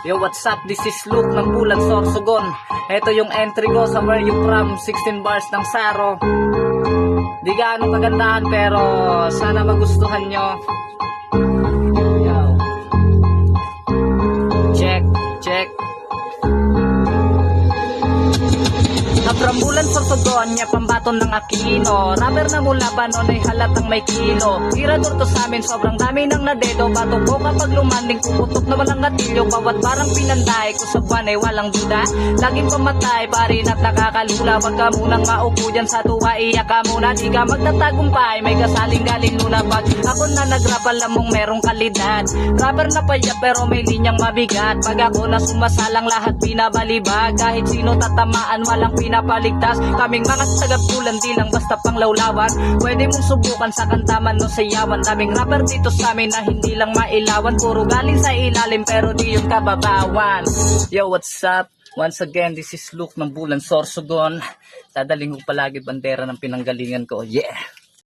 Yo, what's up? This is Luke ng Bulan Sorsogon. Ito yung entry ko sa Where You From, 16 bars ng Saro. Di gaano kagandahan pero sana magustuhan nyo. Yo. Check, check. From Bulan Sorsogon, niya pambaton ng Aquino. Rapper na mula pa noon ay halatang may kilo. Tirador to sa amin, sobrang dami ng nadedo. Batok ko kapag lumanding, puputok na walang gatilyo. Bawat parang pinanday ko sa buwan ay walang duda. Laging pamatay, parin at nakakalula. Wag ka munang maupo dyan sa tuwa, iyak ka muna. Di ka magtatagumpay, may kasaling galing luna. Pag ako na nagrap, alam mong merong kalidad. Rapper na payat pero may linyang mabigat. Pag ako na sumasalang, lahat pinabalibag. Kahit sino tatamaan, walang pinapaligtas. Kaming mga tagapulan, di lang basta panglawlawan. Pwede mong subukan sa kantaman no sayawan. Daming rapper dito sa amin na hindi lang mailawan. Puro galing sa ilalim pero di yung kababawan. Yo, what's up? Once again, this is Luke ng Bulan Sorsogon. Dadaling ko palagi bandera ng pinanggalingan ko. Yeah!